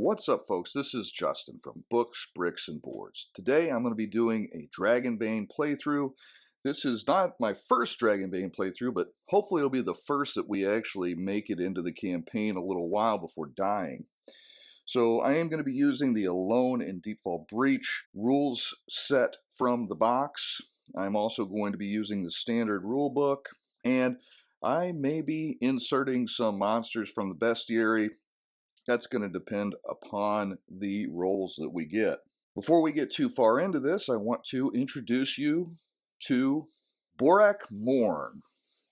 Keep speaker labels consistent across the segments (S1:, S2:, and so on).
S1: What's up, folks? This is Justin from Books, Bricks, and Boards. Today I'm going to be doing a Dragonbane playthrough. This is not my first Dragonbane playthrough, but hopefully it'll be the first that we actually make it into the campaign a little while before dying. So I am going to be using the Alone in Deepfall Breach rules set from the box. I'm also going to be using the standard rule book, and I may be inserting some monsters from the bestiary. That's going to depend upon the rolls that we get. Before we get too far into this, I want to introduce you to Borak Morn.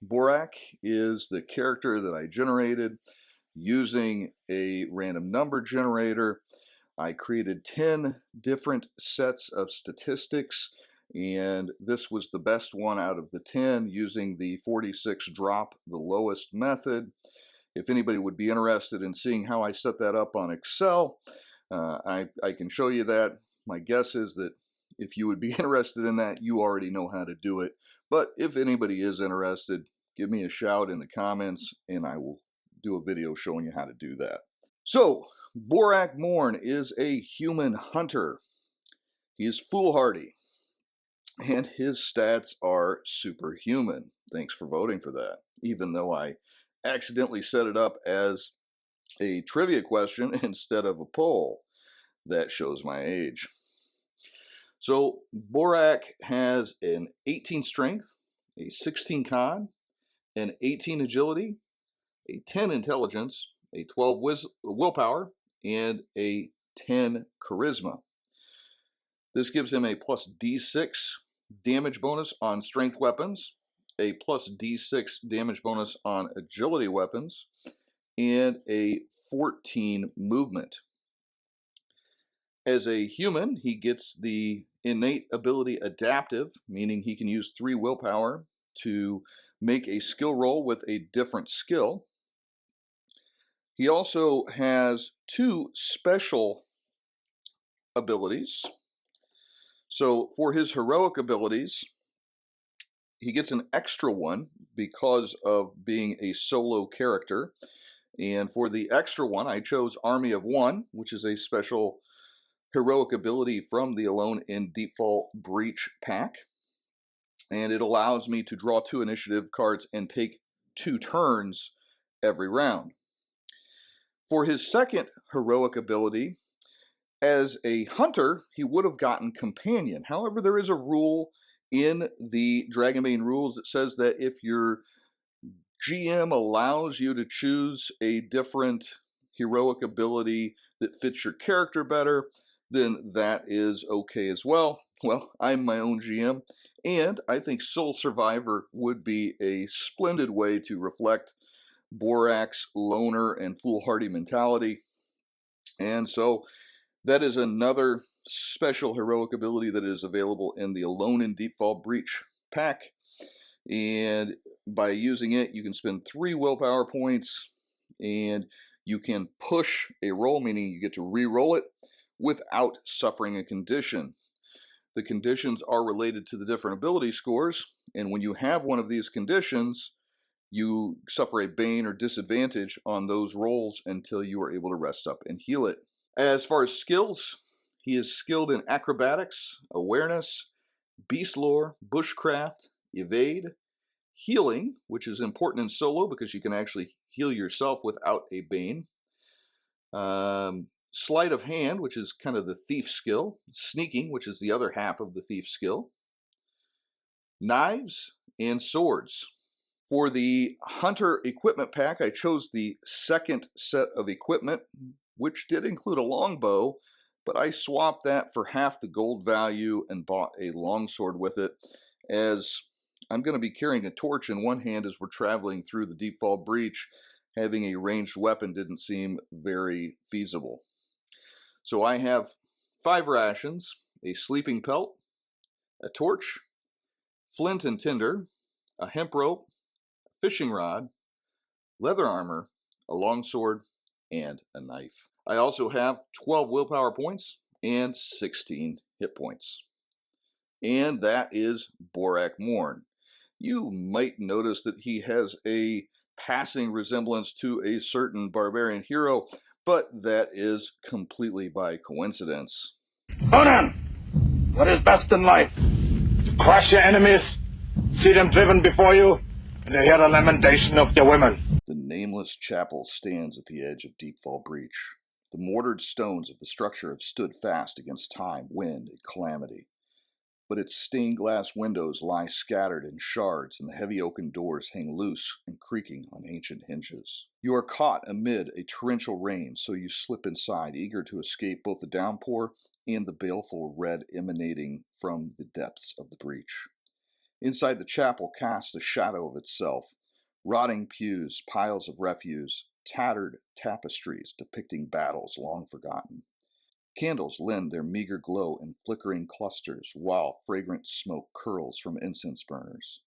S1: Borak is the character that I generated using a random number generator. I created 10 different sets of statistics, and this was the best one out of the 10 using the 46 drop the lowest method. If anybody would be interested in seeing how I set that up on Excel, I can show you that. My guess is that if you would be interested in that, you already know how to do it. But if anybody is interested, give me a shout in the comments and I will do a video showing you how to do that. So, Borak Morn is a human hunter. He is foolhardy, and his stats are superhuman. Thanks for voting for that, even though I accidentally set it up as a trivia question instead of a poll. That shows my age. So Borak has an 18 strength, a 16 con, an 18 agility, a 10 intelligence, a 12 willpower, and a 10 charisma. This gives him a plus D6 damage bonus on strength weapons, a plus D6 damage bonus on agility weapons, and a 14 movement. As a human, he gets the innate ability adaptive, meaning he can use 3 willpower to make a skill roll with a different skill. He also has 2 special abilities. So for his heroic abilities, he gets an extra one because of being a solo character. And for the extra one, I chose Army of One, which is a special heroic ability from the Alone in Deepfall Breach pack. And it allows me to draw 2 initiative cards and take 2 turns every round. For his second heroic ability, as a hunter, he would have gotten Companion. However, there is a rule in the Dragonbane rules that says that if your GM allows you to choose a different heroic ability that fits your character better, then that is okay as well. Well, I'm my own GM, and I think Soul Survivor would be a splendid way to reflect Borak's loner and foolhardy mentality. And so that is another special heroic ability that is available in the Alone in Deepfall Breach pack. And by using it, you can spend 3 willpower points, and you can push a roll, meaning you get to re-roll it without suffering a condition. The conditions are related to the different ability scores, and when you have one of these conditions, you suffer a bane or disadvantage on those rolls until you are able to rest up and heal it. As far as skills, he is skilled in acrobatics, awareness, beast lore, bushcraft, evade, healing, which is important in solo because you can actually heal yourself without a bane, sleight of hand, which is kind of the thief skill, sneaking, which is the other half of the thief skill, knives, and swords. For the hunter equipment pack, I chose the second set of equipment, which did include a longbow, but I swapped that for half the gold value and bought a longsword with it, as I'm going to be carrying a torch in one hand as we're traveling through the Deepfall Breach. Having a ranged weapon didn't seem very feasible. So I have 5 rations, a sleeping pelt, a torch, flint and tinder, a hemp rope, a fishing rod, leather armor, a longsword, and a knife. I also have 12 willpower points and 16 hit points. And that is Borak Morn. You might notice that he has a passing resemblance to a certain barbarian hero, but that is completely by coincidence.
S2: Conan, what is best in life? To crush your enemies, see them driven before you, and to hear the lamentation of your women.
S1: The nameless chapel stands at the edge of Deepfall Breach. The mortared stones of the structure have stood fast against time, wind, and calamity. But its stained glass windows lie scattered in shards, and the heavy oaken doors hang loose and creaking on ancient hinges. You are caught amid a torrential rain, so you slip inside, eager to escape both the downpour and the baleful red emanating from the depths of the breach. Inside the chapel casts a shadow of itself, rotting pews, piles of refuse, tattered tapestries depicting battles long forgotten. Candles lend their meager glow in flickering clusters, while fragrant smoke curls from incense burners.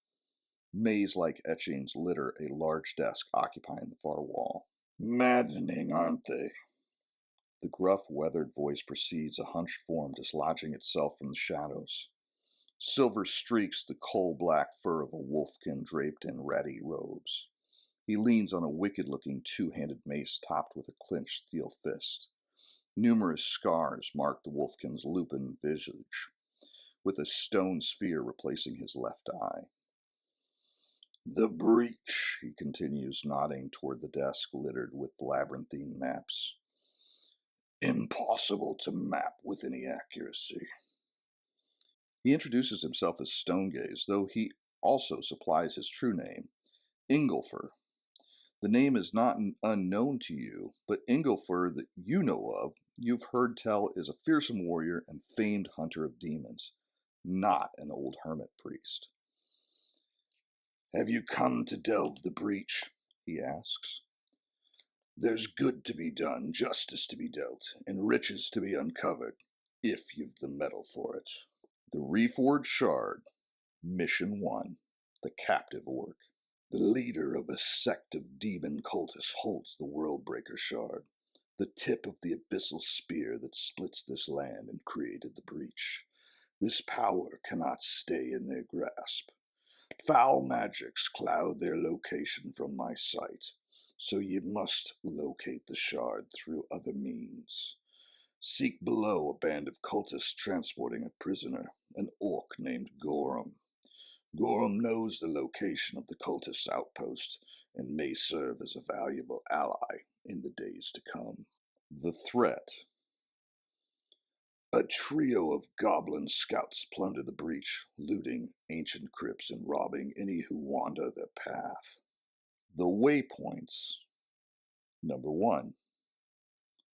S1: Maze-like etchings litter a large desk occupying the far wall. Maddening, aren't they? The gruff, weathered voice precedes a hunched form dislodging itself from the shadows. Silver streaks the coal-black fur of a wolfkin draped in ratty robes. He leans on a wicked-looking two-handed mace topped with a clenched steel fist. Numerous scars mark the wolfkin's lupin visage, with a stone sphere replacing his left eye. The breach, he continues, nodding toward the desk littered with labyrinthine maps. Impossible to map with any accuracy. He introduces himself as Stonegaze, though he also supplies his true name, Ingolfer. The name is not unknown to you, but Ingolfer that you know of, you've heard tell is a fearsome warrior and famed hunter of demons, not an old hermit priest. Have you come to delve the breach? He asks. There's good to be done, justice to be dealt, and riches to be uncovered, if you've the mettle for it. The Reforged Shard, Mission 1, The Captive Orc. The leader of a sect of demon cultists holds the Worldbreaker Shard, the tip of the abyssal spear that splits this land and created the breach. This power cannot stay in their grasp. Foul magics cloud their location from my sight, so ye must locate the shard through other means. Seek below a band of cultists transporting a prisoner, an orc named Gorham. Gorham knows the location of the cultist outpost and may serve as a valuable ally in the days to come. The threat. A trio of goblin scouts plunder the breach, looting ancient crypts and robbing any who wander their path. The waypoints. Number 1.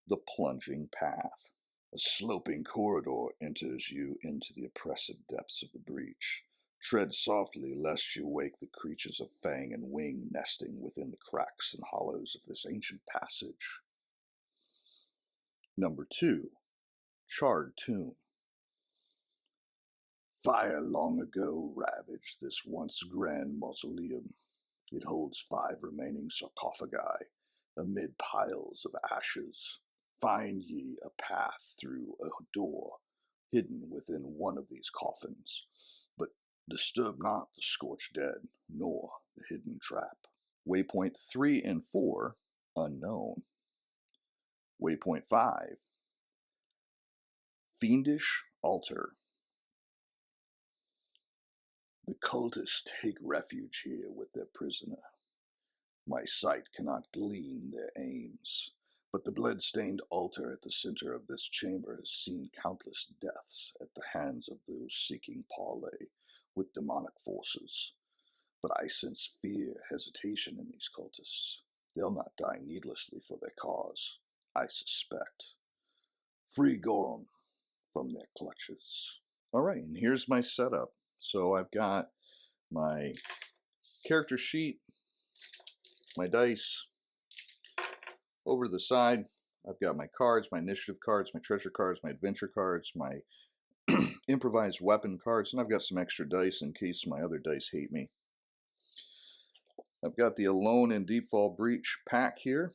S1: The plunging path. A sloping corridor enters you into the oppressive depths of the breach. Tread softly lest you wake the creatures of fang and wing nesting within the cracks and hollows of this ancient passage. Number 2. Charred tomb. Fire long ago ravaged this once grand mausoleum. It holds 5 remaining sarcophagi amid piles of ashes. Find ye a path through a door hidden within one of these coffins, but disturb not the scorched dead, nor the hidden trap. Waypoint 3 and 4, unknown. Waypoint 5, fiendish altar. The cultists take refuge here with their prisoner. My sight cannot glean their aims, but the blood-stained altar at the center of this chamber has seen countless deaths at the hands of those seeking parley with demonic forces. But I sense fear, hesitation in these cultists. They'll not die needlessly for their cause, I suspect. Free Gorham from their clutches. All right, and here's my setup. So I've got my character sheet, my dice. Over to the side, I've got my cards, my initiative cards, my treasure cards, my adventure cards, my improvised weapon cards, and I've got some extra dice in case my other dice hate me. I've got the Alone in Deepfall Breach pack here,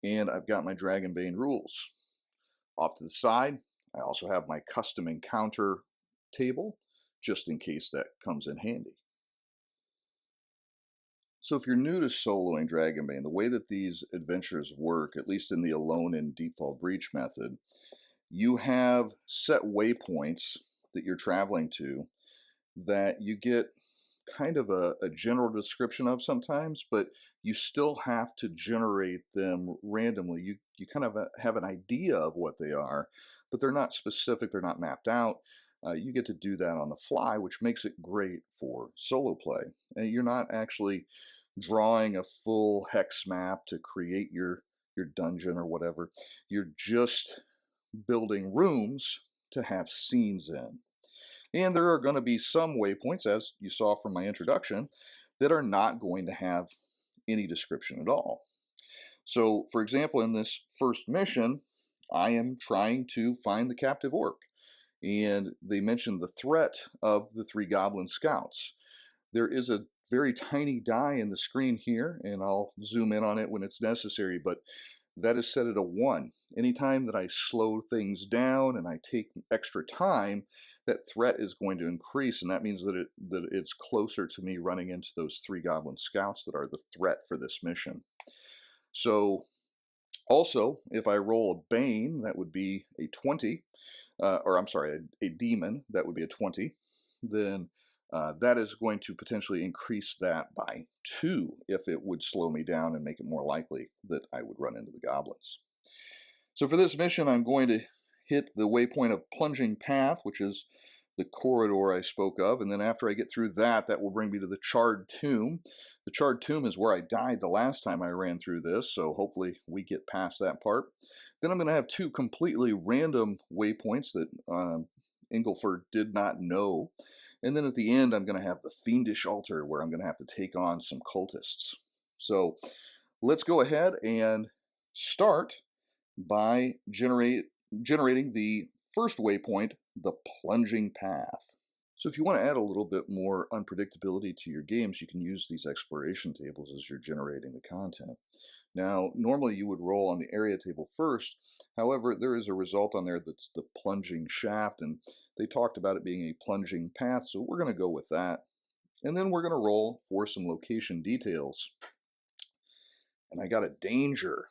S1: and I've got my Dragonbane rules. Off to the side, I also have my custom encounter table, just in case that comes in handy. So if you're new to soloing Dragonbane, the way that these adventures work, at least in the Alone in Deepfall Breach method, you have set waypoints that you're traveling to that you get kind of a general description of sometimes, but you still have to generate them randomly. You kind of have an idea of what they are, but they're not specific, they're not mapped out. You get to do that on the fly, which makes it great for solo play. And you're not actually drawing a full hex map to create your dungeon or whatever. You're just building rooms to have scenes in. And there are going to be some waypoints, as you saw from my introduction, that are not going to have any description at all. So, for example, in this first mission, I am trying to find the captive orc. And they mentioned the threat of the 3 goblin scouts. There is a very tiny die in the screen here, and I'll zoom in on it when it's necessary, but that is set at a 1. Anytime that I slow things down and I take extra time, that threat is going to increase, and that means that it's closer to me running into those 3 goblin scouts that are the threat for this mission. So also, if I roll a Bane, that would be a 20, or I'm sorry, a Demon, that would be a 20, then that is going to potentially increase that by 2 if it would slow me down and make it more likely that I would run into the goblins. So for this mission, I'm going to hit the waypoint of Plunging Path, which is the corridor I spoke of, and then after I get through that, that will bring me to the Charred Tomb. The Charred Tomb is where I died the last time I ran through this, so hopefully we get past that part. Then I'm going to have 2 completely random waypoints that Ingleford did not know. And then at the end, I'm going to have the Fiendish Altar, where I'm going to have to take on some cultists. So let's go ahead and start by generating the first waypoint, the Plunging Path. So if you want to add a little bit more unpredictability to your games, you can use these exploration tables as you're generating the content. Now, normally you would roll on the area table first. However, there is a result on there that's the plunging shaft, and they talked about it being a plunging path, so we're going to go with that. And then we're going to roll for some location details. And I got a danger.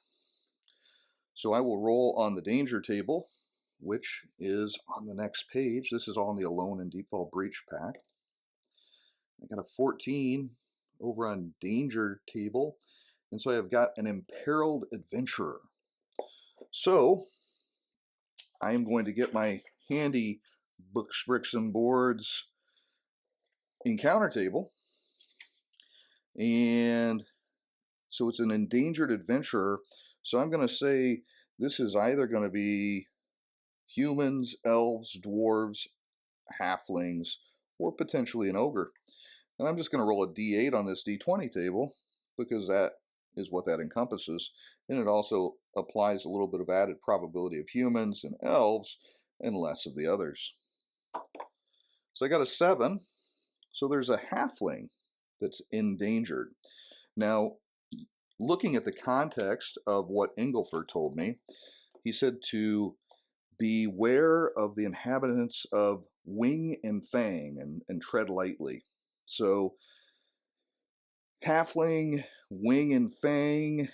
S1: So I will roll on the danger table, which is on the next page. This is all in the Alone in Deepfall Breach pack. I got a 14 over on danger table. And so I've got an imperiled adventurer. So I am going to get my handy books, bricks, and boards encounter table. And so it's an endangered adventurer. So I'm going to say this is either going to be humans, elves, dwarves, halflings, or potentially an ogre. And I'm just going to roll a d8 on this d20 table because that is what that encompasses. And it also applies a little bit of added probability of humans and elves and less of the others. So I got a 7. So there's a halfling that's endangered. Now, looking at the context of what Ingleford told me, he said to beware of the inhabitants of Wing and Fang and tread lightly. So halfling, Wing and Fang,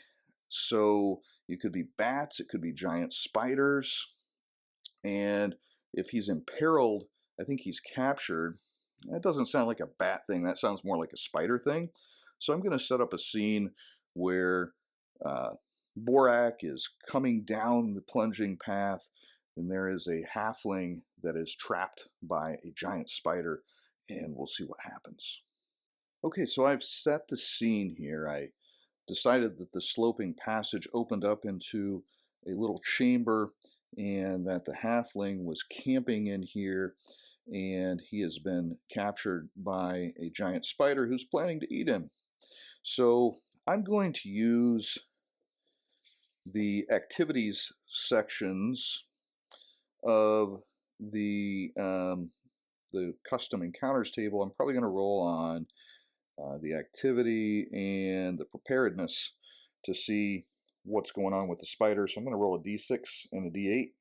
S1: so you could be bats, it could be giant spiders, and if he's imperiled, I think he's captured. That doesn't sound like a bat thing, that sounds more like a spider thing. So I'm going to set up a scene where Borak is coming down the plunging path, and there is a halfling that is trapped by a giant spider, and we'll see what happens. Okay, so I've set the scene here. I decided that the sloping passage opened up into a little chamber and that the halfling was camping in here, and he has been captured by a giant spider who's planning to eat him. So I'm going to use the activities sections of the custom encounters table. I'm probably going to roll on the activity and the preparedness to see what's going on with the spider. So I'm going to roll a d6 and a d8.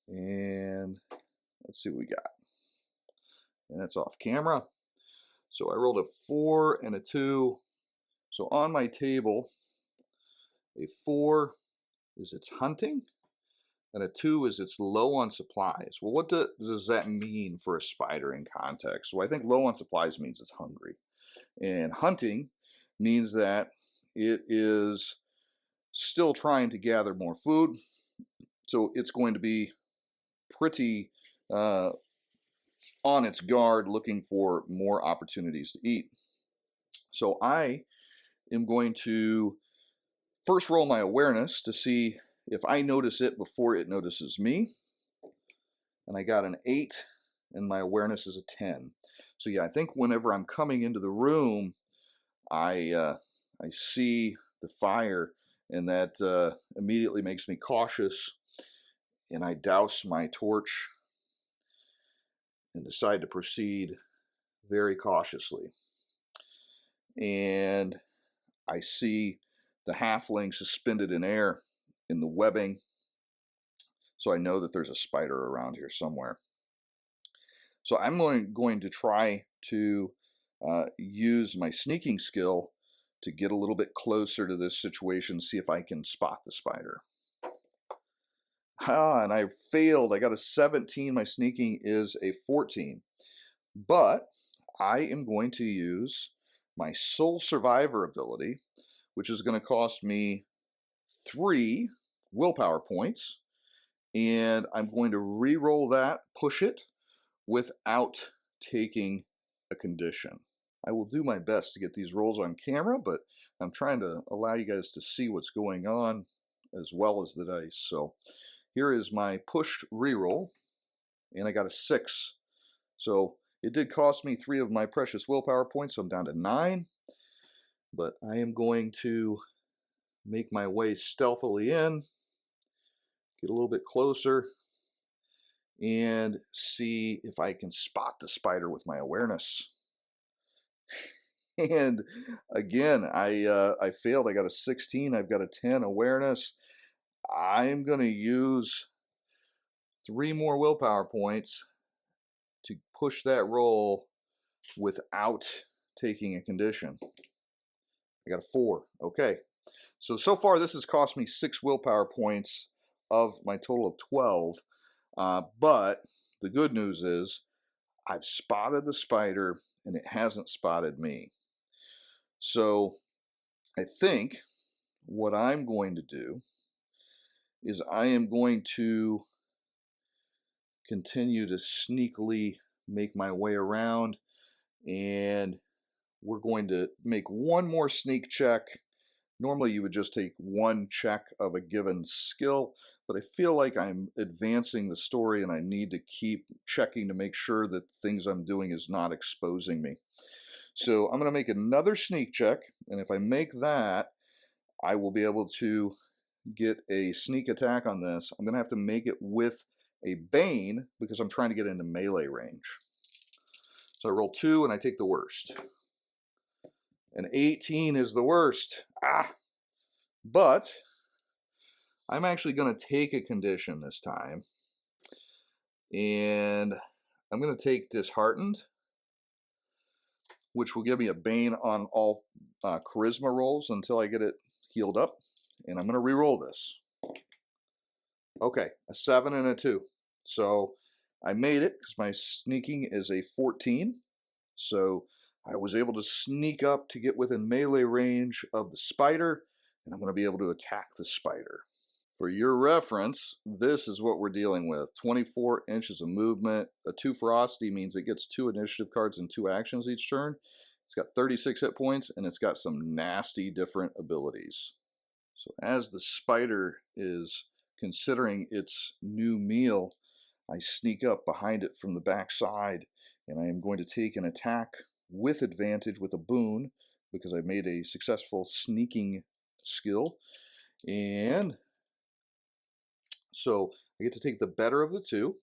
S1: And let's see what we got. And that's off camera. So I rolled a 4 and a 2. So on my table, a 4 is it's hunting, and a 2 is it's low on supplies. Well, what does that mean for a spider in context? Well, I think low on supplies means it's hungry. And hunting means that it is still trying to gather more food. So it's going to be pretty on its guard, looking for more opportunities to eat. So I am going to first roll my awareness to see if I notice it before it notices me. And I got an 8, and my awareness is a 10. So yeah, I think whenever I'm coming into the room, I see the fire, and that immediately makes me cautious, and I douse my torch and decide to proceed very cautiously. And I see the halfling suspended in air in the webbing, so I know that there's a spider around here somewhere. So I'm going to try to use my sneaking skill to get a little bit closer to this situation, see if I can spot the spider. And I failed. I got a 17. My sneaking is a 14. But I am going to use my Sole Survivor ability, which is going to cost me 3 willpower points. And I'm going to re-roll that, push it, without taking a condition. I will do my best to get these rolls on camera, but I'm trying to allow you guys to see what's going on as well as the dice. So here is my pushed reroll, and I got a 6. So it did cost me 3 of my precious willpower points, so I'm down to 9. But I am going to make my way stealthily in, get a little bit closer, and see if I can spot the spider with my awareness. And again, I failed. I got a 16. I've got a 10 awareness. I'm going to use 3 more willpower points to push that roll without taking a condition. I got a 4. Okay. So far this has cost me 6 willpower points of my total of 12. But the good news is I've spotted the spider and it hasn't spotted me. So I think what I'm going to do is I am going to continue to sneakily make my way around, and we're going to make one more sneak check. Normally you would just take 1 check of a given skill, but I feel like I'm advancing the story and I need to keep checking to make sure that things I'm doing is not exposing me. So I'm going to make another sneak check, and if I make that, I will be able to get a sneak attack on this. I'm going to have to make it with a Bane because I'm trying to get into melee range. So I roll 2 and I take the worst. An 18 is the worst. But I'm actually going to take a condition this time. And I'm going to take Disheartened, which will give me a Bane on all charisma rolls until I get it healed up. And I'm going to re-roll this. Okay, a 7 and a 2. So I made it because my sneaking is a 14. So I was able to sneak up to get within melee range of the spider, and I'm going to be able to attack the spider. For your reference, this is what we're dealing with. 24 inches of movement. A 2 ferocity means it gets 2 initiative cards and 2 actions each turn. It's got 36 hit points, and it's got some nasty different abilities. So as the spider is considering its new meal, I sneak up behind it from the back side, and I am going to take an attack with advantage with a boon because I made a successful sneaking skill. And so I get to take the better of the 2,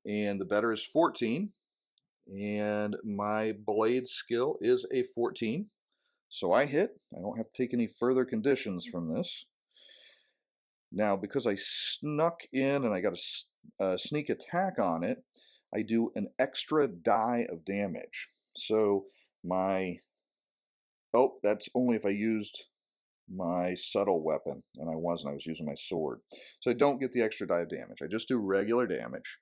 S1: and the better is 14, and my blade skill is a 14. So I hit. I don't have to take any further conditions from this. Now, because I snuck in and I got a sneak attack on it, I do an extra die of damage. So my, oh, that's only if I used my subtle weapon, and I wasn't. I was using my sword. So I don't get the extra die of damage. I just do regular damage.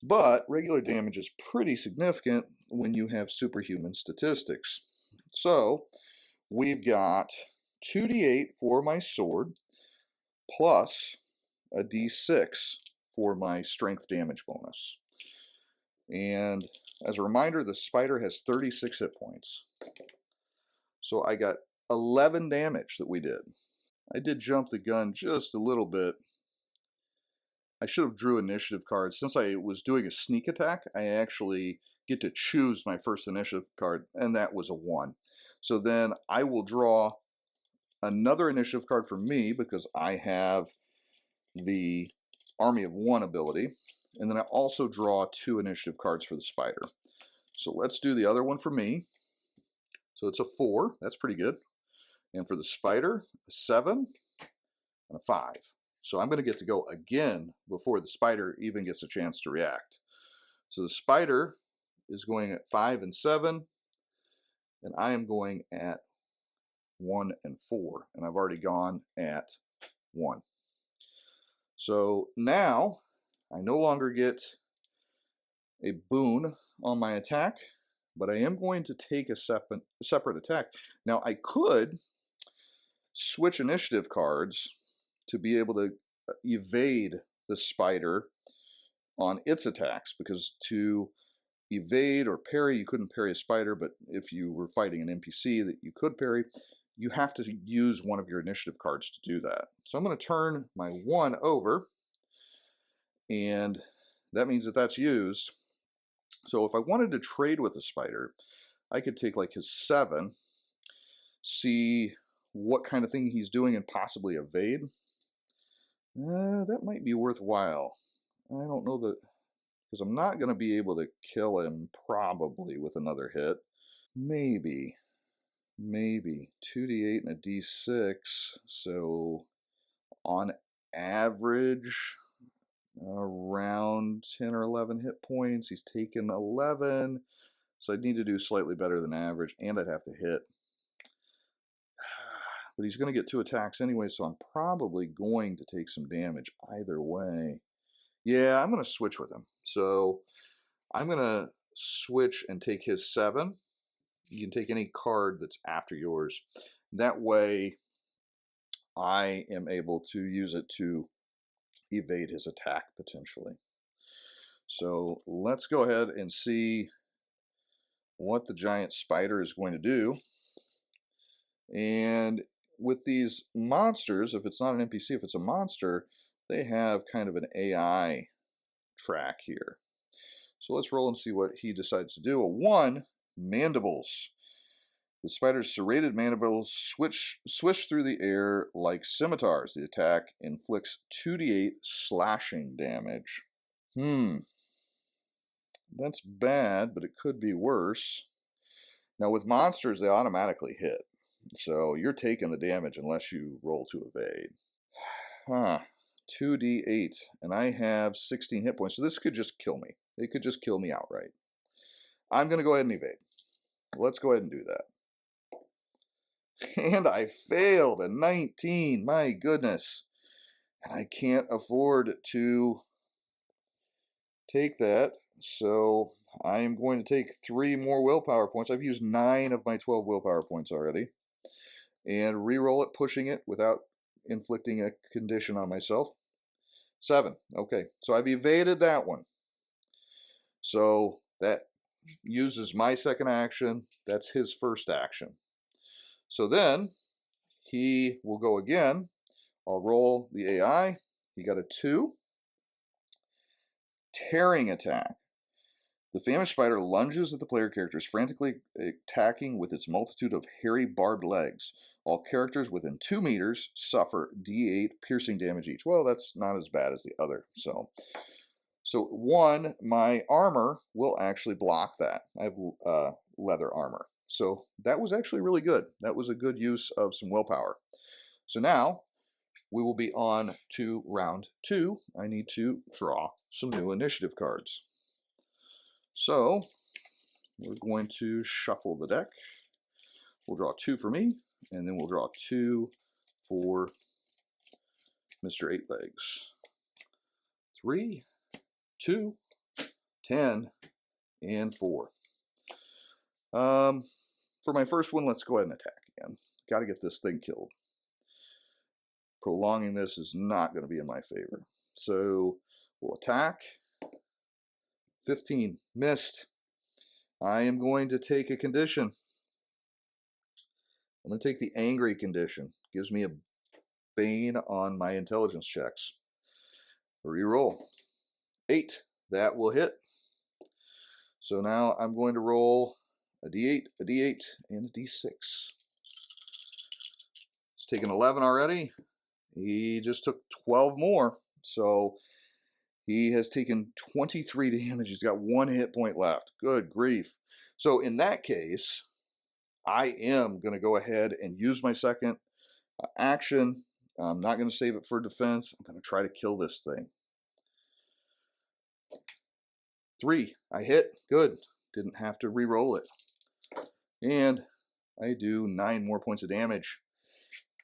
S1: But regular damage is pretty significant when you have superhuman statistics. So we've got 2d8 for my sword, plus a d6 for my strength damage bonus. And as a reminder, the spider has 36 hit points. So I got 11 damage that we did. I did jump the gun just a little bit. I should have drew initiative cards. Since I was doing a sneak attack, I actually get to choose my first initiative card, and that was a 1. So then I will draw another initiative card for me because I have the Army of 1 ability, and then I also draw 2 initiative cards for the spider. So let's do the other one for me. So it's a 4. That's pretty good. And for the spider, a 7 and a 5. So I'm going to get to go again before the spider even gets a chance to react. So the spider is going at 5 and 7, and I am going at 1 and 4, and I've already gone at 1. So now I no longer get a boon on my attack, but I am going to take a separate attack. Now I could switch initiative cards to be able to evade the spider on its attacks, because to evade or parry, you couldn't parry a spider, but if you were fighting an NPC that you could parry, you have to use one of your initiative cards to do that. So I'm going to turn my 1 over, and that means that that's used. So if I wanted to trade with the spider, I could take like his 7, see what kind of thing he's doing and possibly evade. That might be worthwhile. I don't know that, because I'm not going to be able to kill him probably with another hit. Maybe 2d8 and a d6. So on average, around 10 or 11 hit points. He's taken 11, so I'd need to do slightly better than average, and I'd have to hit. But he's going to get 2 attacks anyway, so I'm probably going to take some damage either way. Yeah, I'm going to switch with him. So I'm going to switch and take his 7. You can take any card that's after yours. That way I am able to use it to evade his attack potentially. So let's go ahead and see what the giant spider is going to do. And with these monsters, if it's not an NPC, if it's a monster, they have kind of an AI track here. So let's roll and see what he decides to do. A 1, mandibles. The spider's serrated mandibles swish through the air like scimitars. The attack inflicts 2d8 slashing damage. That's bad, but it could be worse. Now with monsters, they automatically hit. So you're taking the damage unless you roll to evade. 2d8, and I have 16 hit points, so this could just kill me. It could just kill me outright. I'm going to go ahead and evade. Let's go ahead and do that. And I failed a 19, my goodness. And I can't afford to take that, so I am going to take 3 more willpower points. I've used 9 of my 12 willpower points already. And re-roll it, pushing it without inflicting a condition on myself. 7. Okay, so I've evaded that one. So that uses my second action. That's his first action. So then he will go again. I'll roll the AI. He got a 2. Tearing attack. The famished spider lunges at the player characters, frantically attacking with its multitude of hairy barbed legs. All characters within 2 meters suffer d8 piercing damage each. Well, that's not as bad as the other. So 1, my armor will actually block that. I have leather armor. So that was actually really good. That was a good use of some willpower. So now we will be on to round 2. I need to draw some new initiative cards. So we're going to shuffle the deck. We'll draw 2 for me, and then we'll draw 2 for Mr. Eight Legs. 3, 2, 10, and 4. For my first one, let's go ahead and attack again. Got to get this thing killed. Prolonging this is not going to be in my favor. So we'll attack. 15, missed. I am going to take a condition. I'm going to take the angry condition. Gives me a Bane on my intelligence checks. Reroll. 8. That will hit. So now I'm going to roll a D8, a D8, and a D6. It's taken 11 already. He just took 12 more. So he has taken 23 damage. He's got 1 hit point left. Good grief. So in that case, I am going to go ahead and use my second action. I'm not going to save it for defense. I'm going to try to kill this thing. 3. I hit. Good. Didn't have to re-roll it. And I do 9 more points of damage.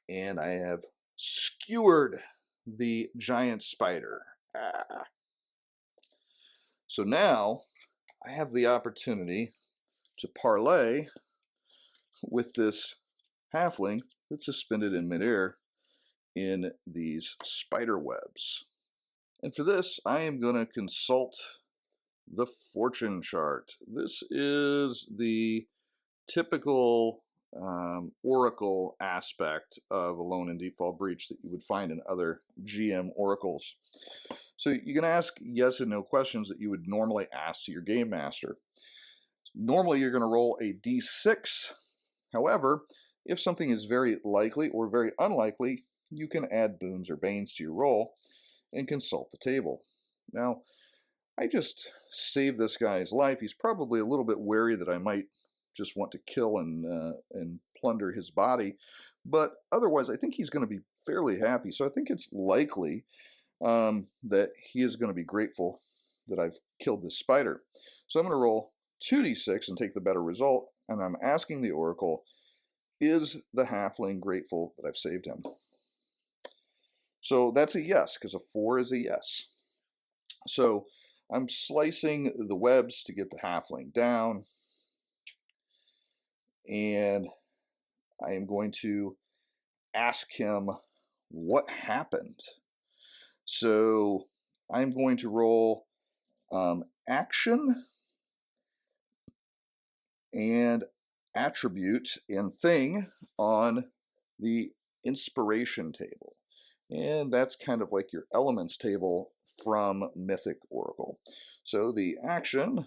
S1: And I have skewered the giant spider. Ah. So now I have the opportunity to parlay with this halfling that's suspended in midair in these spider webs. And for this, I am going to consult the fortune chart. This is the typical oracle aspect of Alone in Deepfall Breach that you would find in other GM oracles. So you can ask yes and no questions that you would normally ask to your game master. Normally you're going to roll a d6. However, if something is very likely or very unlikely, you can add boons or banes to your roll and consult the table. Now, I just saved this guy's life. He's probably a little bit wary that I might just want to kill and plunder his body, but otherwise I think he's going to be fairly happy. So I think it's likely that he is going to be grateful that I've killed this spider. So I'm going to roll 2d6 and take the better result, and I'm asking the oracle, is the halfling grateful that I've saved him? So that's a yes, because a 4 is a yes. So I'm slicing the webs to get the halfling down, and I am going to ask him what happened. So I'm going to roll action and attribute and thing on the inspiration table. And that's kind of like your elements table from Mythic Oracle. So the action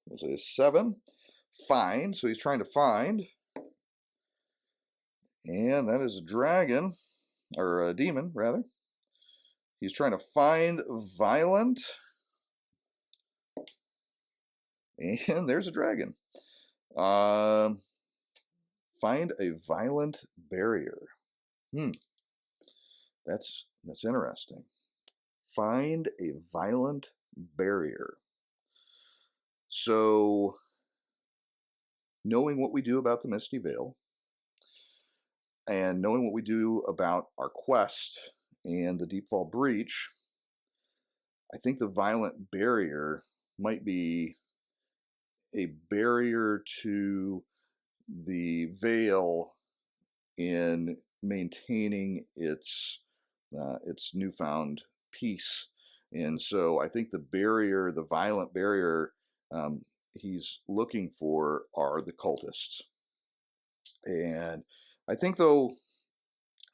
S1: was a 7. Find, so he's trying to find. And that is a dragon, or a demon, rather. He's trying to find violent. And there's a dragon. Find a violent barrier. That's interesting. Find a violent barrier. So, knowing what we do about the Misty Veil, and knowing what we do about our quest and the Deepfall Breach, I think the violent barrier might be a barrier to the veil in maintaining its newfound peace. And so I think the barrier, the violent barrier he's looking for are the cultists. And I think, though,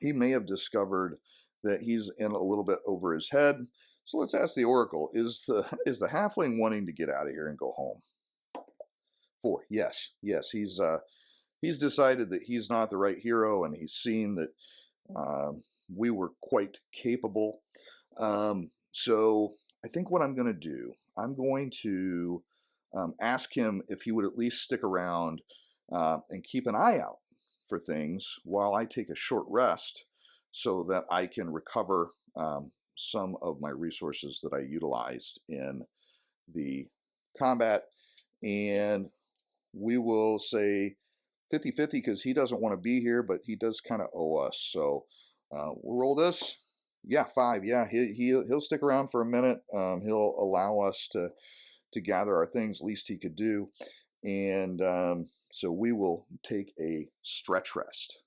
S1: he may have discovered that he's in a little bit over his head. So let's ask the oracle, is the halfling wanting to get out of here and go home? 4. Yes. He's decided that he's not the right hero, and he's seen that we were quite capable. So I think what I'm going to do, I'm going to ask him if he would at least stick around and keep an eye out for things while I take a short rest so that I can recover some of my resources that I utilized in the combat. And we will say 50-50 because he doesn't want to be here, but he does kind of owe us. So we'll roll this. Yeah, 5. Yeah, he'll stick around for a minute. He'll allow us to gather our things, least he could do. And so we will take a stretch rest.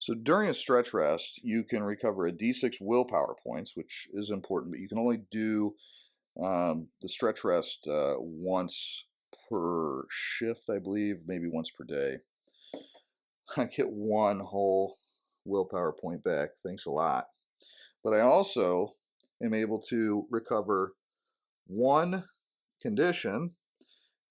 S1: So during a stretch rest, you can recover a d6 willpower points, which is important, but you can only do the stretch rest once per shift, I believe, maybe once per day. I get 1 whole willpower point back. Thanks a lot. But I also am able to recover 1 condition,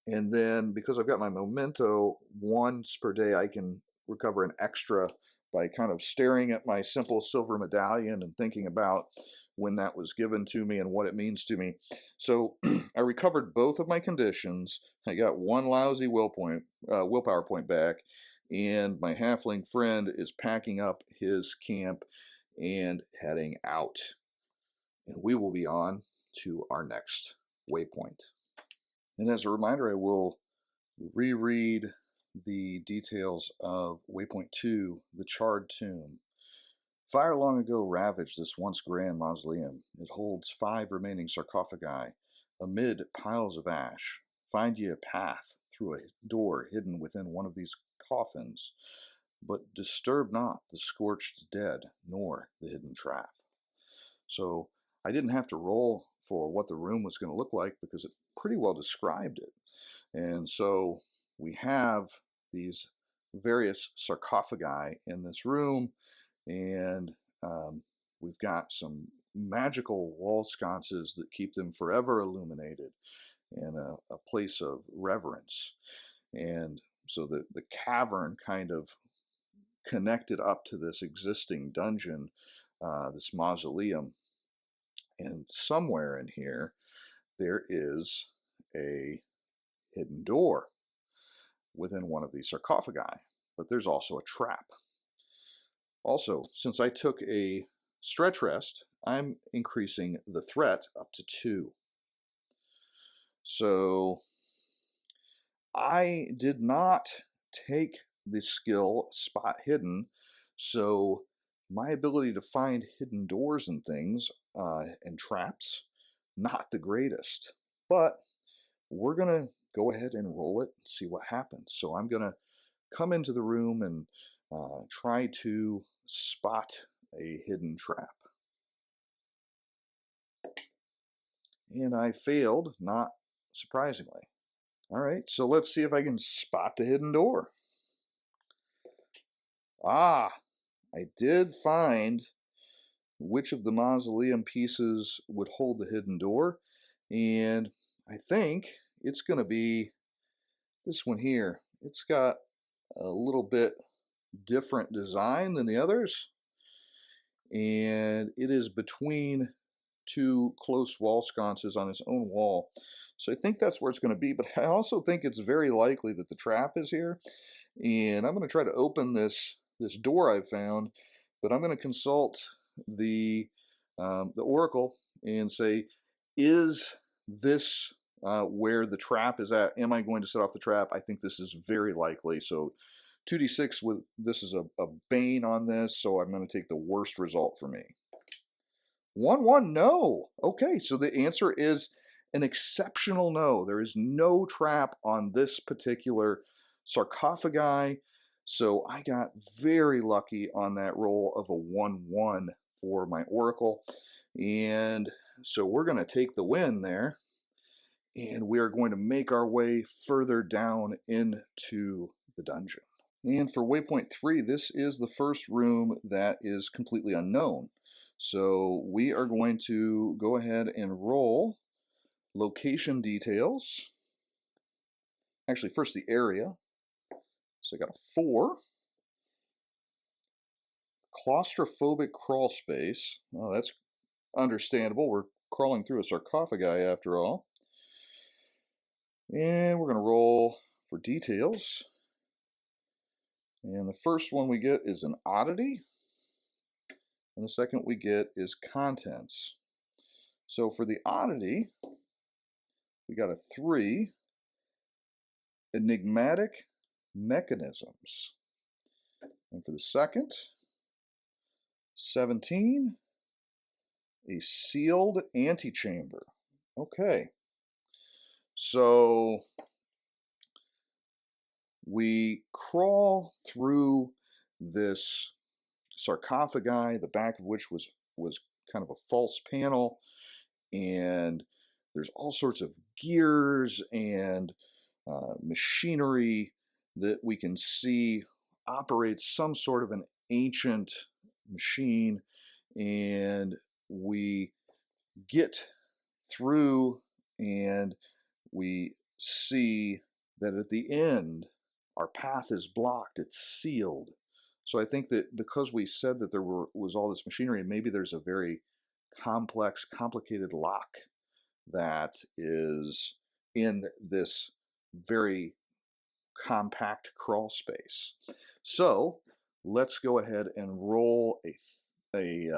S1: and then because I've got my memento once per day, I can recover an extra by kind of staring at my simple silver medallion and thinking about when that was given to me and what it means to me. So I recovered both of my conditions. I got 1 lousy willpower point back, and my halfling friend is packing up his camp and heading out. And we will be on to our next waypoint. And as a reminder, I will reread the details of Waypoint 2, the Charred Tomb. Fire long ago ravaged this once grand mausoleum. It holds 5 remaining sarcophagi amid piles of ash. Find ye a path through a door hidden within one of these coffins, but disturb not the scorched dead, nor the hidden trap. So I didn't have to roll for what the room was going to look like because it pretty well described it. And so we have these various sarcophagi in this room, and we've got some magical wall sconces that keep them forever illuminated in a place of reverence. And so the cavern kind of connected up to this existing dungeon, this mausoleum. And somewhere in here, there is a hidden door within one of these sarcophagi, but there's also a trap. Also, since I took a stretch rest, I'm increasing the threat up to 2. So I did not take the skill Spot Hidden, so my ability to find hidden doors and things and traps, not the greatest. But we're going to go ahead and roll it and see what happens. So I'm going to come into the room and try to spot a hidden trap. And I failed, not surprisingly. All right, so let's see if I can spot the hidden door. Ah, I did find which of the mausoleum pieces would hold the hidden door, and I think it's going to be this one here. It's got a little bit different design than the others, and it is between 2 close wall sconces on its own wall. So I think that's where it's going to be, but I also think it's very likely that the trap is here, and I'm going to try to open this door I found, but I'm going to consult the oracle and say, is this where the trap is at? Am I going to set off the trap? I think this is very likely. So 2d6 with this is a bane on this, so I'm going to take the worst result for me. 1-1, no. Okay, so the answer is an exceptional no. There is no trap on this particular sarcophagi, so I got very lucky on that roll of a 1-1 for my oracle. And so we're going to take the win there, and we are going to make our way further down into the dungeon. And for waypoint 3, this is the first room that is completely unknown. So we are going to go ahead and roll location details. Actually, first the area. So I got a 4. Claustrophobic crawl space. Well, that's understandable. We're crawling through a sarcophagi after all. And we're going to roll for details. And the first one we get is an oddity. And the second we get is contents. So for the oddity, we got a 3. enigmatic mechanisms. And for the second, 17, a sealed antechamber. Okay, so we crawl through this sarcophagi, the back of which was kind of a false panel, and there's all sorts of gears and machinery that we can see operates some sort of an ancient machine, and we get through and we see that at the end our path is blocked, it's sealed. So I think that because we said that there was all this machinery, maybe there's a very complex, complicated lock that is in this very compact crawl space. So let's go ahead and roll a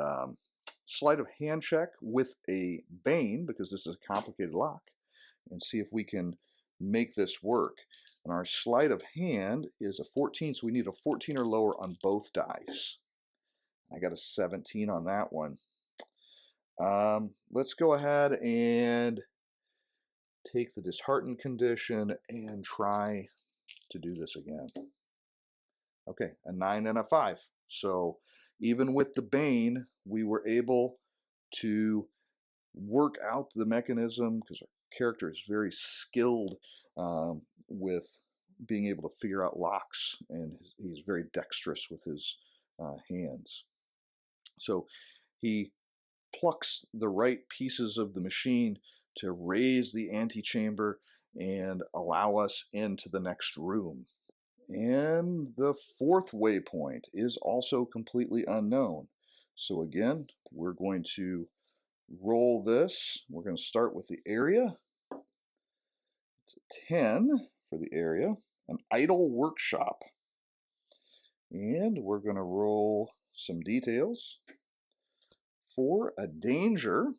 S1: sleight of hand check with a Bane, because this is a complicated lock, and see if we can make this work. And our sleight of hand is a 14, so we need a 14 or lower on both dice. I got a 17 on that one. Let's go ahead and take the disheartened condition and try to do this again. Okay, a 9 and a 5. So even with the Bane, we were able to work out the mechanism, because our character is very skilled with being able to figure out locks, and he's very dexterous with his hands. So he plucks the right pieces of the machine to raise the antechamber and allow us into the next room. And the fourth waypoint is also completely unknown. So again, we're going to roll this. We're going to start with the area. It's a 10 for the area. An idle workshop. And we're going to roll some details for a danger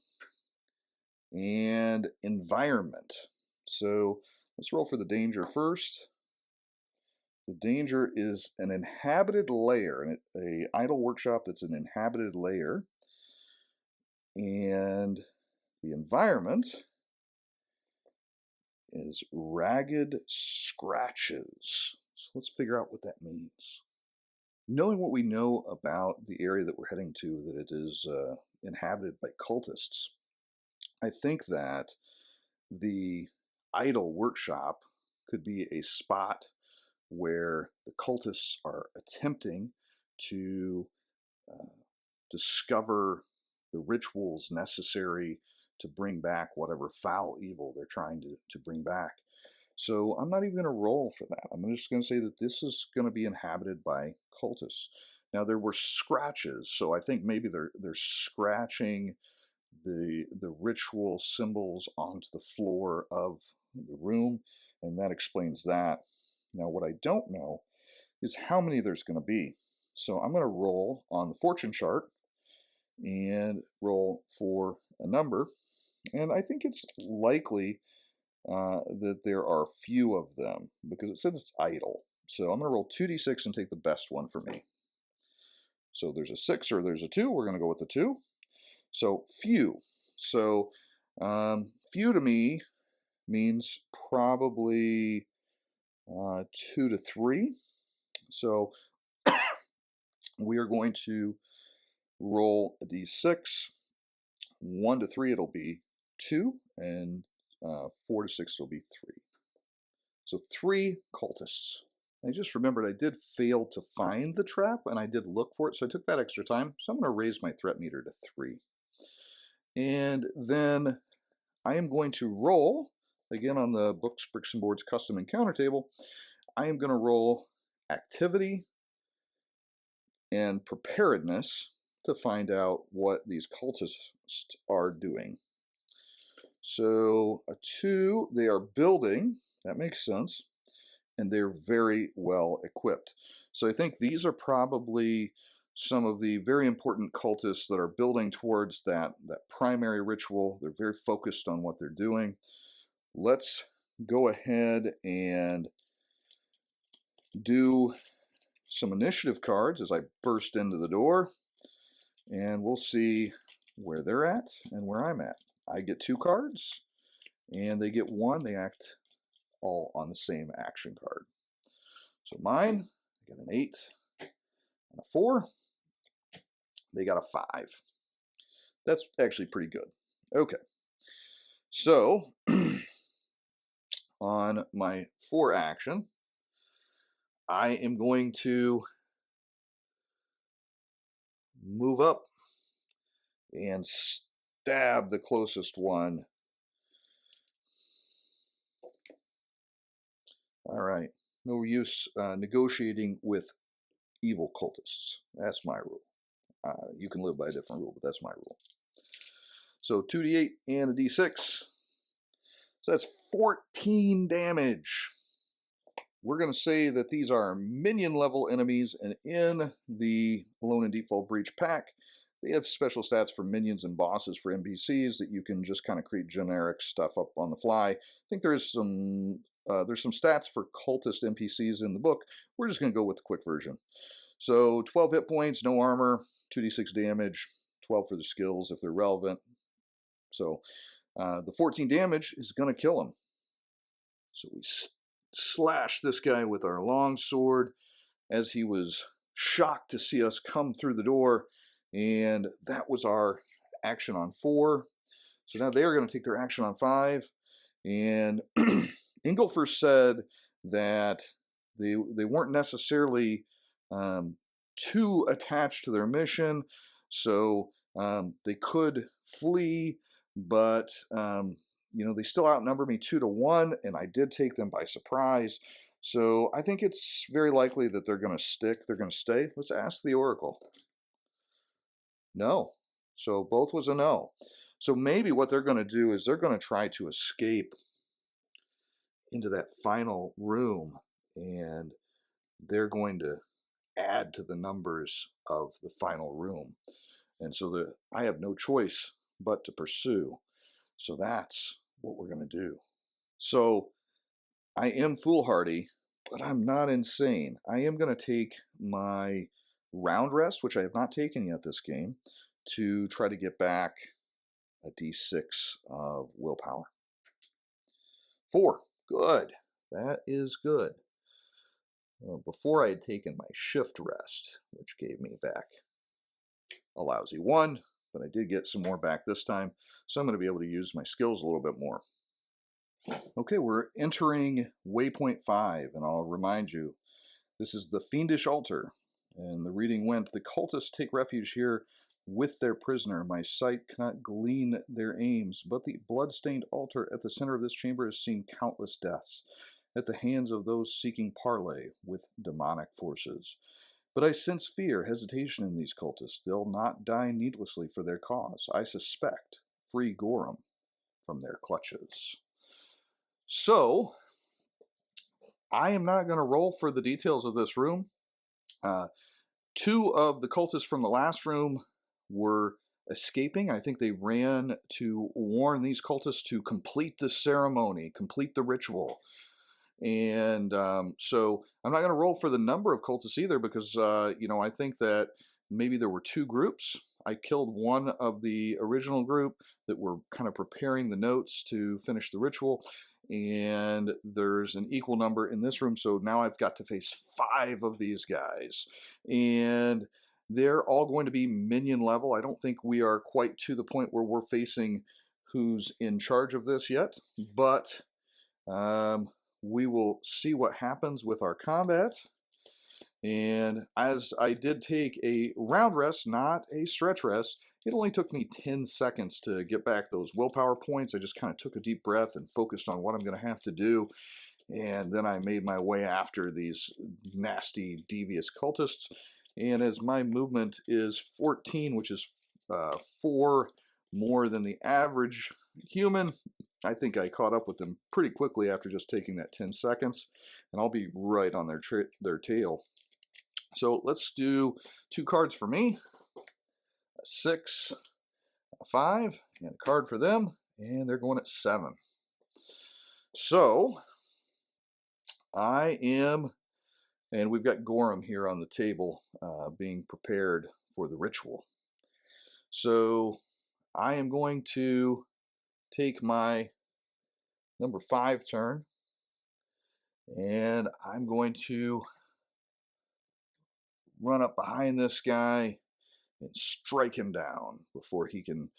S1: and environment. So let's roll for the danger first. The danger is an inhabited lair, and a idle workshop that's an inhabited lair. And the environment is ragged scratches. So let's figure out what that means. Knowing what we know about the area that we're heading to, that it is inhabited by cultists, I think that the idle workshop could be a spot where the cultists are attempting to discover the rituals necessary to bring back whatever foul evil they're trying to bring back. So I'm not even going to roll for that. I'm just going to say that this is going to be inhabited by cultists. Now there were scratches, so I think maybe they're scratching the ritual symbols onto the floor of the room, and that explains that. Now what I don't know is how many there's going to be. So I'm going to roll on the fortune chart and roll for a number, and I think it's likely that there are few of them, because it says it's idle. So I'm going to roll 2d6 and take the best one for me. So there's a 6 or there's a 2. We're going to go with the 2. So few. So few to me means probably 2 to 3. So we are going to roll a d6. 1 to 3 it'll be 2, and 4 to 6 it'll be 3. So 3 cultists. I just remembered I did fail to find the trap, and I did look for it, so I took that extra time. So I'm going to raise my threat meter to 3. And then I am going to roll, again on the Books, Bricks, and Boards custom encounter table, I am going to roll activity and preparedness to find out what these cultists are doing. So a 2, they are building, that makes sense, and they're very well equipped. So I think these are probably some of the very important cultists that are building towards that primary ritual. They're very focused on what they're doing. Let's go ahead and do some initiative cards as I burst into the door, and we'll see where they're at and where I'm at. I get 2 cards, and they get 1. They act all on the same action card. So mine, I got an 8 and a 4. They got a 5. That's actually pretty good. Okay. So on my 4 action, I am going to move up and stab the closest one. All right. No use negotiating with evil cultists. That's my rule. You can live by a different rule, but that's my rule. So 2d8 and a d6. So that's 14 damage. We're going to say that these are minion level enemies, and in the Alone in Deepfall Breach pack, they have special stats for minions and bosses for NPCs that you can just kind of create generic stuff up on the fly. I think there's some stats for cultist NPCs in the book. We're just going to go with the quick version. So 12 hit points, no armor, 2d6 damage, 12 for the skills if they're relevant. So the 14 damage is going to kill him. So we slash this guy with our long sword as he was shocked to see us come through the door, and that was our action on 4. So now they are going to take their action on 5, and Ingolfer said that they weren't necessarily too attached to their mission, so they could flee, but you know, they still outnumber me 2-1, and I did take them by surprise. So I think it's very likely that they're going to stick. They're going to stay. Let's ask the Oracle. No. So both was a no. So maybe what they're going to do is they're going to try to escape into that final room, and they're going to add to the numbers of the final room. And so I have no choice but to pursue. So that's what we're going to do. So I am foolhardy, but I'm not insane. I am going to take my round rest, which I have not taken yet this game, to try to get back a d6 of willpower. 4. Good. That is good. Before I had taken my shift rest, which gave me back a lousy 1, but I did get some more back this time, so I'm going to be able to use my skills a little bit more. Okay, we're entering waypoint 5, and I'll remind you, this is the Fiendish Altar, and the reading went, the cultists take refuge here with their prisoner. My sight cannot glean their aims, but the blood-stained altar at the center of this chamber has seen countless deaths at the hands of those seeking parley with demonic forces. But I sense fear, hesitation in these cultists. They'll not die needlessly for their cause. I suspect free Gorham from their clutches. So, I am not going to roll for the details of this room. 2 of the cultists from the last room were escaping. I think they ran to warn these cultists to complete the ceremony, complete the ritual. And so I'm not going to roll for the number of cultists either, because, you know, I think that maybe there were 2 groups. I killed one of the original group that were kind of preparing the notes to finish the ritual, and there's an equal number in this room, so now I've got to face 5 of these guys, and they're all going to be minion level. I don't think we are quite to the point where we're facing who's in charge of this yet, but we will see what happens with our combat. And as I did take a round rest, not a stretch rest, it only took me 10 seconds to get back those willpower points. I just kind of took a deep breath and focused on what I'm going to have to do. And then I made my way after these nasty, devious cultists. And as my movement is 14, which is 4 more than the average human, I think I caught up with them pretty quickly after just taking that 10 seconds. And I'll be right on their tail. So let's do 2 cards for me. A 6, a 5, and a card for them. And they're going at 7. So I am, and we've got Gorham here on the table being prepared for the ritual. So I am going to take my number 5 turn, and I'm going to run up behind this guy and strike him down before he can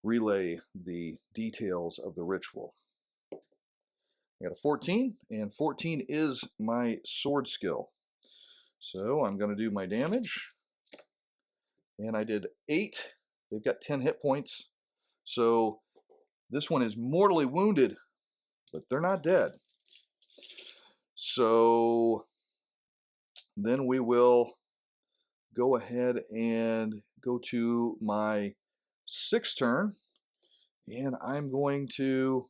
S1: relay the details of the ritual. I got a 14, and 14 is my sword skill. So I'm going to do my damage, and I did 8. They've got 10 hit points, so this one is mortally wounded, but they're not dead. So then we will go ahead and go to my 6th turn, and I'm going to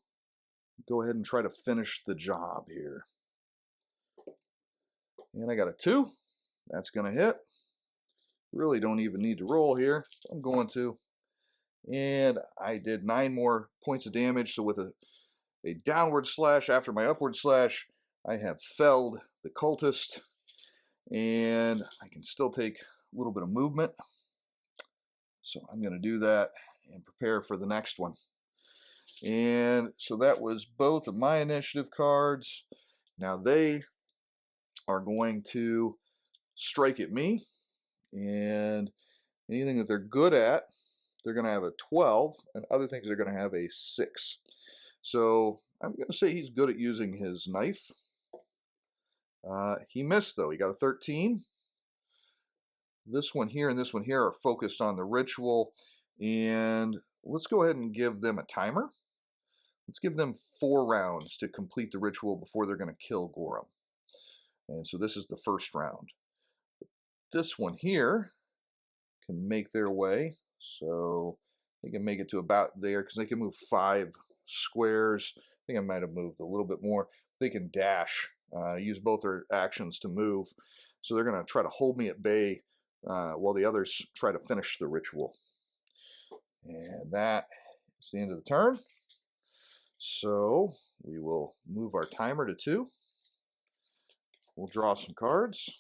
S1: go ahead and try to finish the job here. And I got a 2. That's going to hit. Really don't even need to roll here. I'm going to. And I did 9 more points of damage. So with a downward slash after my upward slash, I have felled the cultist. And I can still take a little bit of movement. So I'm going to do that and prepare for the next one. And so that was both of my initiative cards. Now they are going to strike at me, and anything that they're good at, they're going to have a 12, and other things are going to have a 6. So I'm going to say he's good at using his knife. He missed, though. He got a 13. This one here and this one here are focused on the ritual, and let's go ahead and give them a timer. Let's give them 4 rounds to complete the ritual before they're going to kill Gorham. And so this is the first round. This one here can make their way, so they can make it to about there because they can move 5 squares. I think I might have moved a little bit more. They can dash, use both their actions to move. So they're going to try to hold me at bay while the others try to finish the ritual. And that is the end of the turn. So we will move our timer to 2. We'll draw some cards.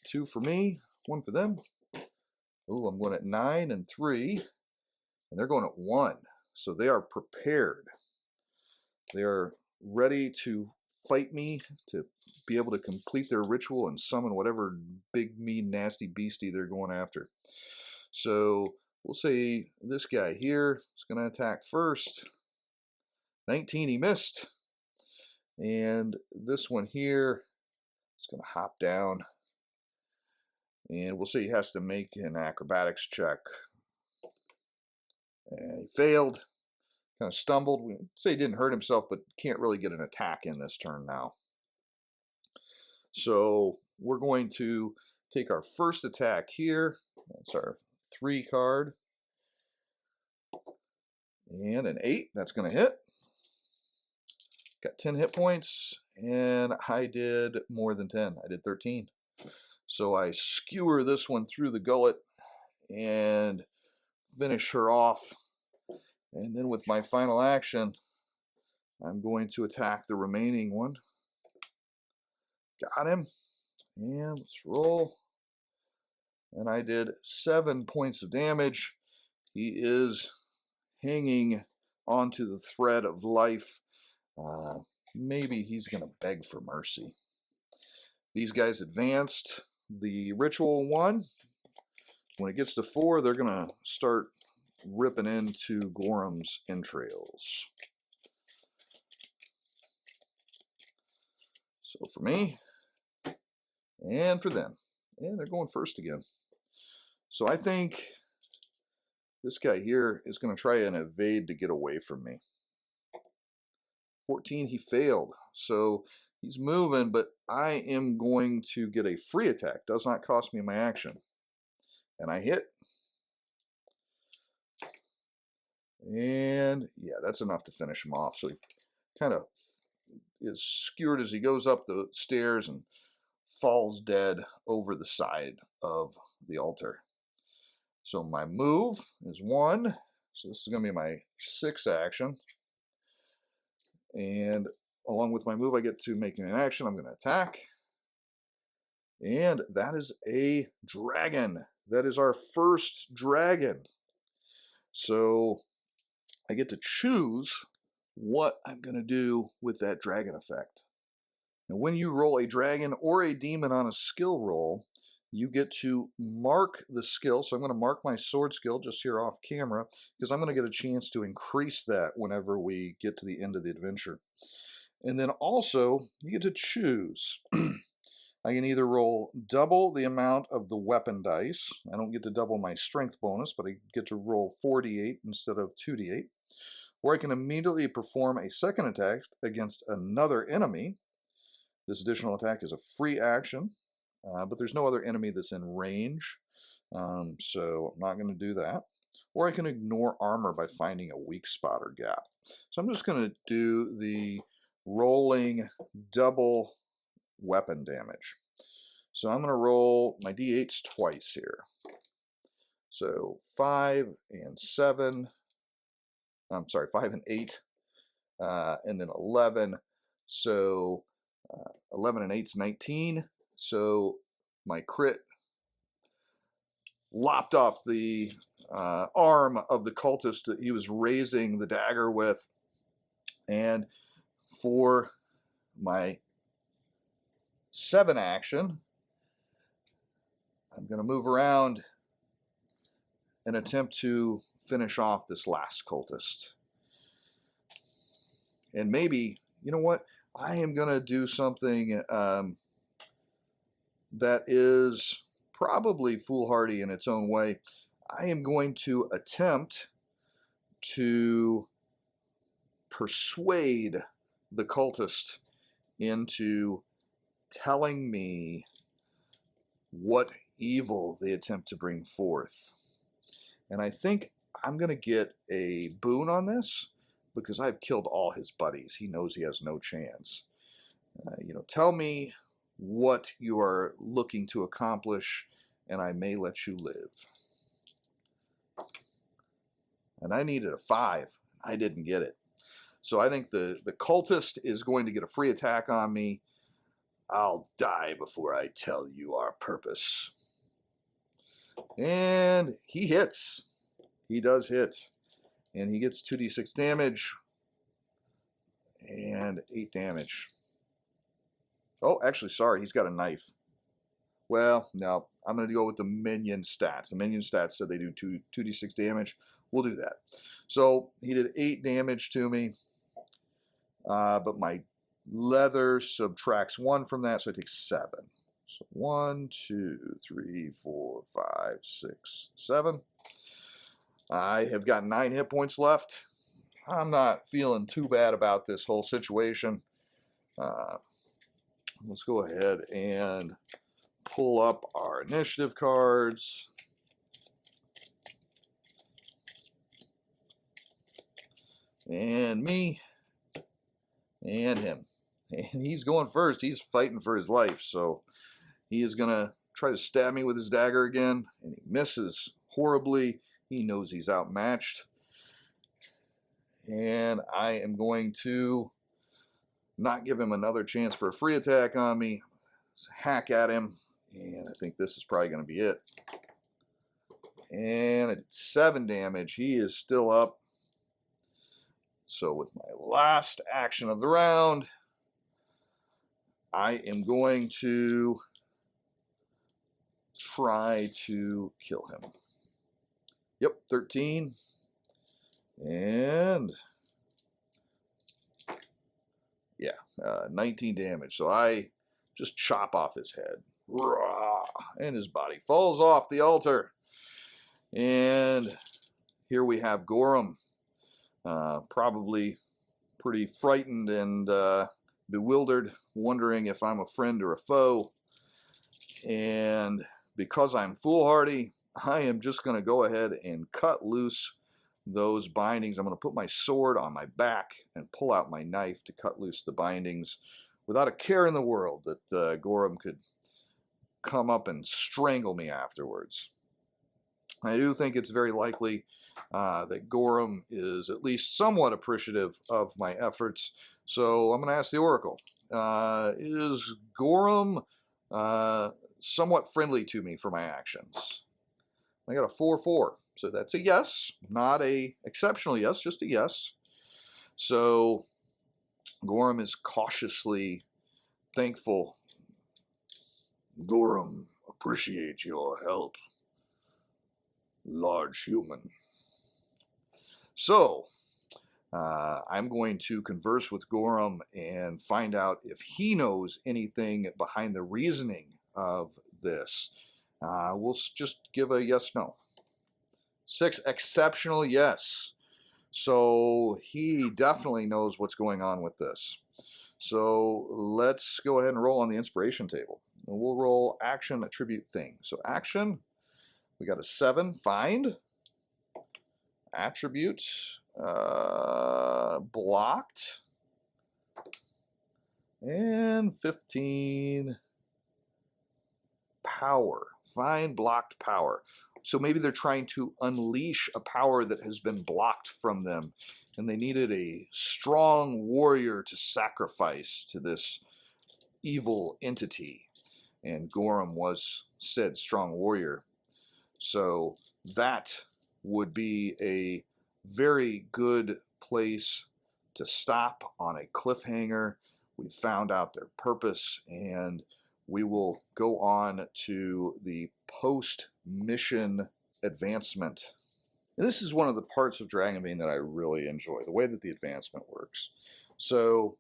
S1: Two for me, 1 for them. Oh, I'm going at 9 and 3, and they're going at 1. So they are prepared. They are ready to fight me to be able to complete their ritual and summon whatever big, mean, nasty beastie they're going after. So we'll say this guy here is going to attack first. 19, he missed. And this one here is going to hop down. And we'll say he has to make an acrobatics check. And he failed. Kind of stumbled. We say he didn't hurt himself, but can't really get an attack in this turn now. So we're going to take our first attack here. That's our 3 card. And an 8. That's going to hit. Got 10 hit points. And I did more than 10. I did 13. So I skewer this one through the gullet and finish her off. And then with my final action, I'm going to attack the remaining one. Got him. And let's roll. And I did 7 points of damage. He is hanging onto the thread of life. Maybe he's going to beg for mercy. These guys advanced. The ritual 1. When it gets to 4, they're going to start ripping into Gorham's entrails. So for me, and for them. And they're going first again. So I think this guy here is going to try and evade to get away from me. 14, he failed. So he's moving, but I am going to get a free attack. Does not cost me my action. And I hit. And yeah, that's enough to finish him off. So he kind of is skewered as he goes up the stairs and falls dead over the side of the altar. So my move is 1. So this is going to be my 6th action. And along with my move, I get to make an action. I'm going to attack. And that is a dragon. That is our first dragon. So I get to choose what I'm going to do with that dragon effect. Now, when you roll a dragon or a demon on a skill roll, you get to mark the skill. So I'm going to mark my sword skill just here off camera because I'm going to get a chance to increase that whenever we get to the end of the adventure. And then also, you get to choose. I can either roll double the amount of the weapon dice. I don't get to double my strength bonus, but I get to roll 4d8 instead of 2d8. Or I can immediately perform a second attack against another enemy. This additional attack is a free action, but there's no other enemy that's in range, so I'm not going to do that. Or I can ignore armor by finding a weak spot or gap. So I'm just going to do the rolling double weapon damage. So I'm going to roll my d8s twice here. So 5 and 7. I'm sorry, 5 and 8, and then 11. So 11 and 8 is 19. So my crit lopped off the arm of the cultist that he was raising the dagger with. And for my 7 action, I'm going to move around and attempt to finish off this last cultist. And maybe, you know what? I am going to do something that is probably foolhardy in its own way. I am going to attempt to persuade the cultist into telling me what evil they attempt to bring forth. And I think I'm going to get a boon on this because I've killed all his buddies. He knows he has no chance. Tell me what you are looking to accomplish, and I may let you live. And I needed a 5. I didn't get it. So I think the cultist is going to get a free attack on me. I'll die before I tell you our purpose. And he hits. He does hit. And he gets 2d6 damage. And 8 damage. Oh, actually, sorry, he's got a knife. Well, no, I'm going to go with the minion stats. The minion stats said they do 2d6 damage. We'll do that. So he did 8 damage to me. But my leather subtracts 1 from that, so I take 7. So 1, 2, 3, 4, 5, 6, 7. I have got 9 hit points left. I'm not feeling too bad about this whole situation. Let's go ahead and pull up our initiative cards. And me. And him. And he's going first. He's fighting for his life. So he is going to try to stab me with his dagger again. And he misses horribly. He knows he's outmatched. And I am going to not give him another chance for a free attack on me. Let's hack at him. And I think this is probably going to be it. And I did 7 damage. He is still up. So with my last action of the round, I am going to try to kill him. Yep, 13. And yeah, 19 damage. So I just chop off his head. Rah, and his body falls off the altar. And here we have Gorham. Probably pretty frightened and bewildered, wondering if I'm a friend or a foe. And because I'm foolhardy, I am just going to go ahead and cut loose those bindings. I'm going to put my sword on my back and pull out my knife to cut loose the bindings without a care in the world that Gorham could come up and strangle me afterwards. I do think it's very likely that Gorham is at least somewhat appreciative of my efforts. So I'm going to ask the Oracle, is Gorham somewhat friendly to me for my actions? I got a 4-4, so that's a yes, not a exceptional yes, just a yes. So Gorham is cautiously thankful. Gorham, appreciate your help, large human. So I'm going to converse with Gorham and find out if he knows anything behind the reasoning of this. We'll just give a yes/no. 6, exceptional yes. So he definitely knows what's going on with this. So let's go ahead and roll on the inspiration table. And we'll roll action, attribute, thing. So action, we got a 7, find. Attribute, blocked. And 15, power. Find blocked power. So maybe they're trying to unleash a power that has been blocked from them, and they needed a strong warrior to sacrifice to this evil entity. And Gorham was said strong warrior. So that would be a very good place to stop on a cliffhanger. We found out their purpose, and we will go on to the post-mission advancement. And this is one of the parts of Dragonbane that I really enjoy, the way that the advancement works. So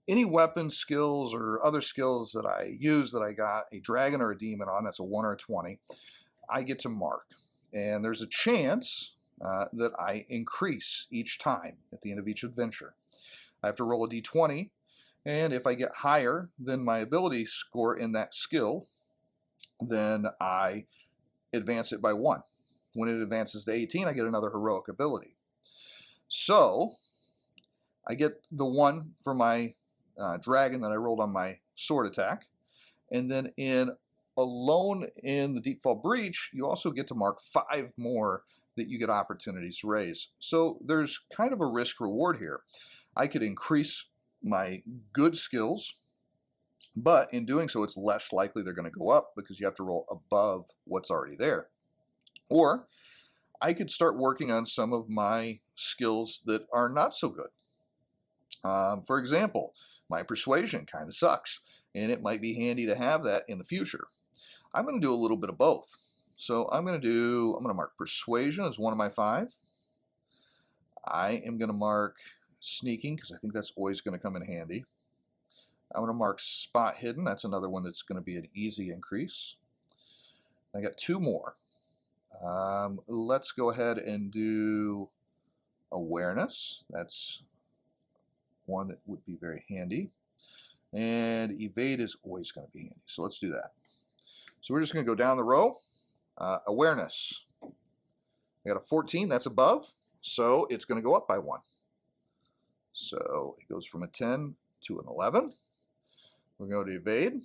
S1: any weapon skills or other skills that I use that I got a dragon or a demon on, that's a 1 or a 20, I get to mark. And there's a chance that I increase each time at the end of each adventure. I have to roll a d20, and if I get higher than my ability score in that skill, then I advance it by 1. When it advances to 18, I get another heroic ability. So I get the 1 for my dragon that I rolled on my sword attack, and then alone in the Deepfall Breach, you also get to mark 5 more that you get opportunities to raise. So there's kind of a risk reward here. I could increase my good skills, but in doing so, it's less likely they're going to go up because you have to roll above what's already there. Or I could start working on some of my skills that are not so good. For example, my persuasion kind of sucks, and it might be handy to have that in the future. I'm going to do a little bit of both. So I'm going to mark persuasion as 1 of my 5. I am going to mark sneaking because I think that's always going to come in handy. I'm going to mark spot hidden. That's another one that's going to be an easy increase. I got 2 more. Let's go ahead and do awareness. That's one that would be very handy. And evade is always going to be handy. So let's do that. So we're just going to go down the row. Awareness. I got a 14. That's above. So it's going to go up by 1. So it goes from a 10 to an 11. We're going to evade.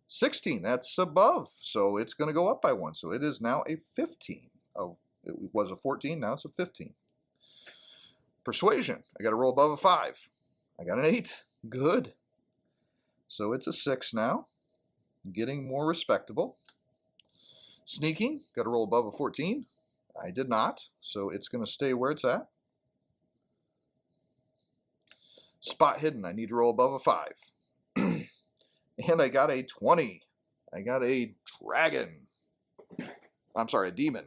S1: 16. That's above. So it's going to go up by 1. So it is now a 15. Oh, it was a 14. Now it's a 15. Persuasion. I got to roll above a 5. I got an 8. Good. So it's a 6 now. Getting more respectable. Sneaking. Got to roll above a 14. I did not. So it's going to stay where it's at. Spot hidden. I need to roll above a 5. And I got a 20. I got a dragon. I'm sorry, a demon.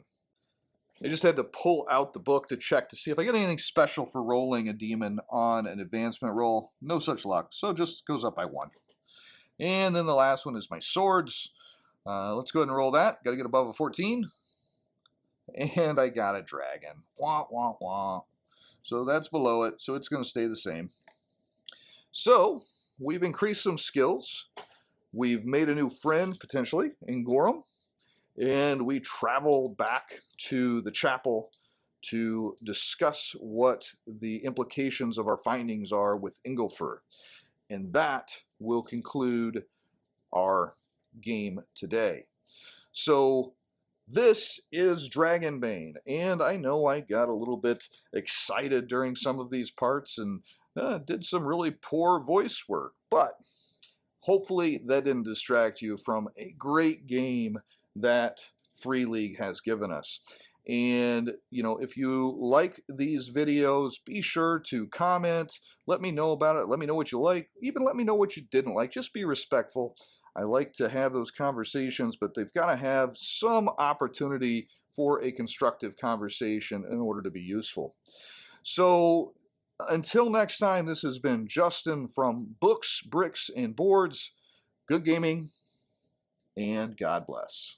S1: I just had to pull out the book to check to see if I get anything special for rolling a demon on an advancement roll. No such luck. So it just goes up by 1. And then the last one is my swords. Let's go ahead and roll that. Got to get above a 14. And I got a dragon. Wah, wah, wah. So that's below it. So it's going to stay the same. So we've increased some skills. We've made a new friend, potentially, in Gorham. And we travel back to the chapel to discuss what the implications of our findings are with Ingolfur. And that will conclude our game today. So This is Dragonbane, and I know I got a little bit excited during some of these parts and did some really poor voice work, but hopefully that didn't distract you from a great game that Free League has given us. And, you know, if you like these videos, be sure to comment, let me know about it, let me know what you like, even let me know what you didn't like. Just be respectful. I like to have those conversations, but they've got to have some opportunity for a constructive conversation in order to be useful. So until next time, this has been Justin from Books, Bricks, and Boards. Good gaming, and God bless.